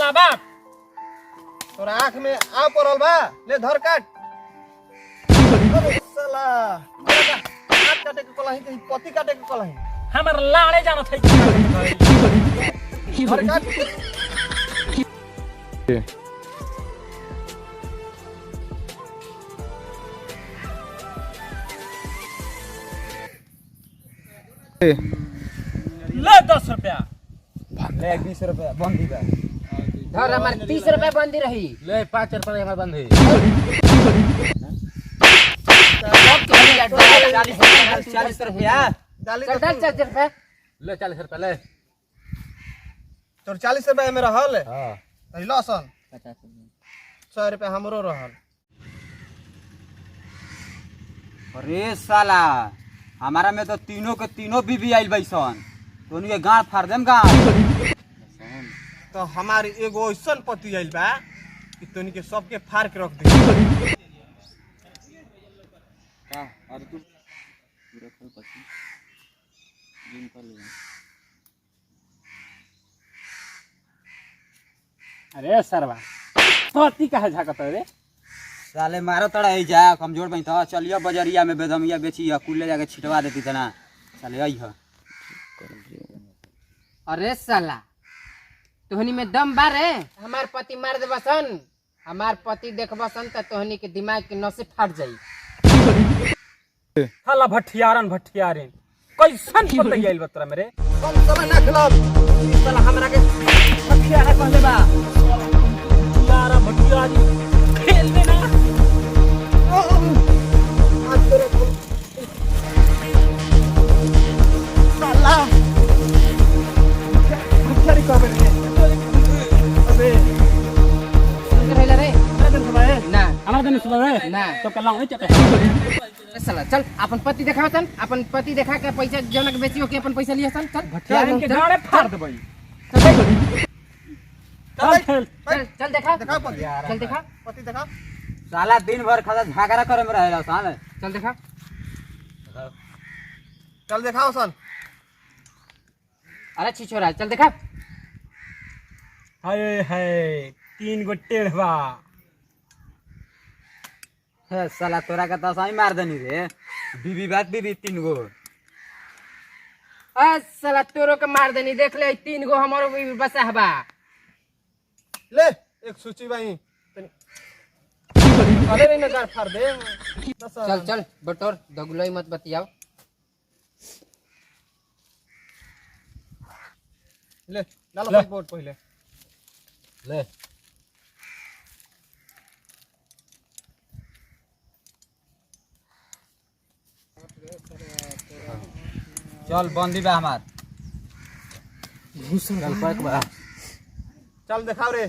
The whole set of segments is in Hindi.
साला बाप तोरा आंख में आ पड़ल बा ले धर काट साला हाथ काटे के कलही के पति काटे के कलही हमर लाड़े जाना था धर काट ले 10 रुपया ले 20 रुपया बंदी बा धर हमार 30 रुपया बंदी रही ले 5 रुपया हमार बंद है 40 रुपया चल रुपया ले 40 रुपया ले तोर 40 रुपया में रहल हां तई लसन 50 100 रुपया हमरो रहल। अरे साला हमारा में तो तीनों के तीनों बीबी आइल बैसन तो के गांड फाड़ देम गांड तो हमारी एगो ऐसन पति आइल बा कि तोनी के सबके फाड़ के रख दे। का अरे तू पूरा खोल पति दिन कर ले। अरे सरवा पति कहे झाकत रे साले मारो तड़ा आई जा कमजोर बन था चलियो बजरिया में बेदमिया बेची कुल्ले जाके छिटवा देती तना साले आई है। अरे साला तोहनी में दम बा रे हमार पति मार दे बसन हमार पति देख बसन त तोहनी के दिमाग के नसें फाट जाई। साला भठियारन कैसन पति आइल बतरा मेरे कम समय ना खिलाओ साला हमरा के हथिया है कहले बा यारा भठियारी खेल देना आज तेरे साला हथियारी का बेटे अबे रहला रे ना हमार दिन सुबह है ना तो कल लाऊं चटे साला चल अपन पति देखा सन अपन पति देखा के पैसा जौन के बेचियो के अपन पैसा लिया सन चल भठियारन के गाड़े फाड़ देबई चल चल देखा देखा पति चल देखा पति देखा साला दिन भर खाला झगड़ा करे में रहेला साले चल देखा चल दिखाओ सन अरे छिछोरा चल देखा हाय हाय 3 गो टेढ़वा है साला तोरा का तो सही मार देनी रे बीबी बात बीबी तीन गो आ साला तोरो के मार देनी देख ले 3 गो हमरो बसा हबा ले एक सूची बाई अरे नहीं नगर फाड़ दे चल चल बटोर दगुलोई मत बतियाओ ले डालो बोर्ड पहले ले चल बंदी बा हमार घुसन गल पर बा चल दिखाओ रे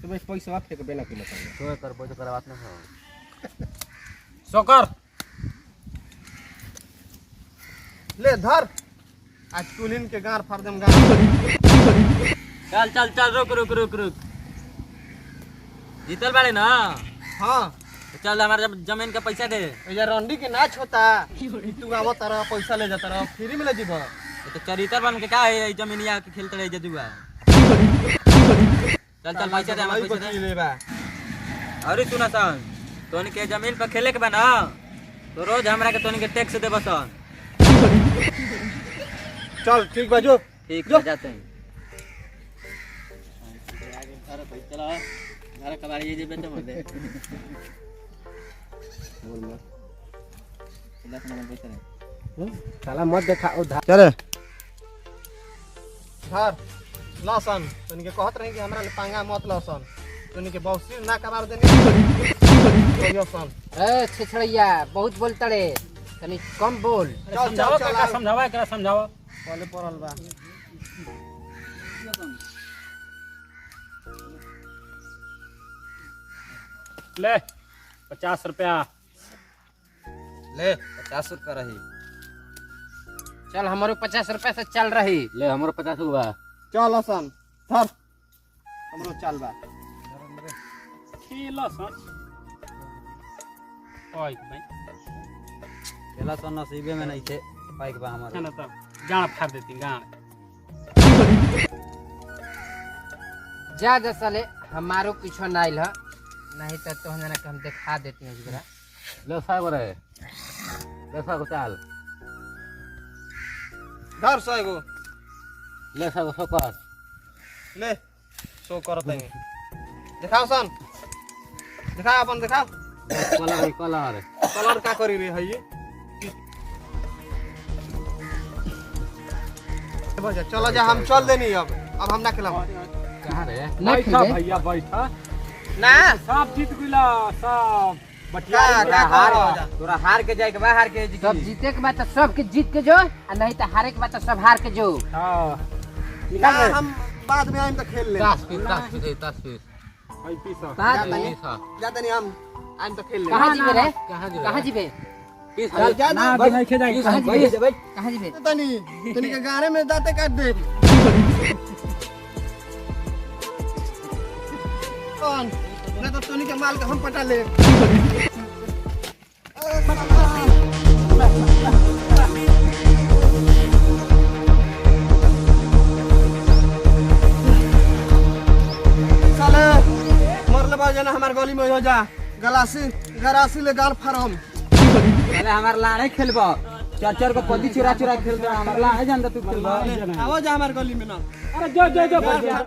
तो बस पैसा वापस के बेला किलो तो कर बोझ कर बात नहीं सोकर ले धर आज कुलिन के गार फाड़ देम गार चल चल चल रुक रुक रुक रुक जीतल बाड़े ना हां तो चल हमारे जमीन का पैसा दे ये रंडी के नाच होता तू आवत तारा पैसा ले जाता रहा फ्री में ले जीबो तो चरित्र बन के का है जमीनिया के खेलते रह जदुआ चल चल पैसा दे हमारे पैसा दे ले बा अरे सुना सन तोन के जमीन पर खेले के बा ना तो रोज हमरा के तोन के टैक्स दे बसन चल ठीक बा जो ठीक है जाते हैं अरे भाई चला घर कबाड़ी ये जेबे तो बोल दे बोल मत इलाज में पैसा नहीं साला मत देखा उधार चल धर लसन तनी के कहत रही कि हमरा ले पांगा मत लसन तनी के बौसी ना कबार देनी तो सन ए छिछड़िया बहुत बोलता रे तनी कम बोल समझाओ का समझावा एकरा समझावा पहले पड़ल बा ले 50 रुपया ले 50 रुपया रही चल हमारो 50 रुपया से चल रही ले हमरो 50 रुपया चल लसन धर हमरो चल बा खेला सन ओए भाई केला तो नसीबे में नहीं थे पाइक बा हमारे ना तो गाड़ फाड़ देती गाड़ जा दसले हमारो पीछे ना आइल ह नहीं तो तोहने के हम दिखा देती हैं जरा ले साहब रे ले साहब चाल घर सो एगो ले साहब सोकर ले शो करत है दिखाओ सन दिखा अपन दिखाओ कलर कलर कलर का करी रे है ये भैया चलो जा हम चल देनी अब हम ना खिलाओ कहां रे ना बैठा खेले? भैया बैठा ना सब जीत गइला सब बटिया का हार हार तोरा हार के जाए के बा हार के जी सब जीते के बाद तो सब के जीत के जो और नहीं तो हारे के बाद तो सब हार के जो हां ना हम बाद में आइम तो खेल ले तस्वीर आई पीसा बाद में ज्यादा नहीं हम आइम तो खेल ले कहां जीबे रे कहां कहां जीबे चल जा ना नहीं खेदाई कहां जीबे कहां जीबे तनी तनी के गाने में दाते काट दे कौन ना तो तनी के माल के हम पटा ले साले मरले बाजे ना हमार गली में हो जा गलासी ले गाल फारम पहले हमार लाड़े खेलबो चार को पदी चुरा चुरा खेल दे हमार लाड़े जान तू खेलबो आओ जा हमार गली में ना अरे जो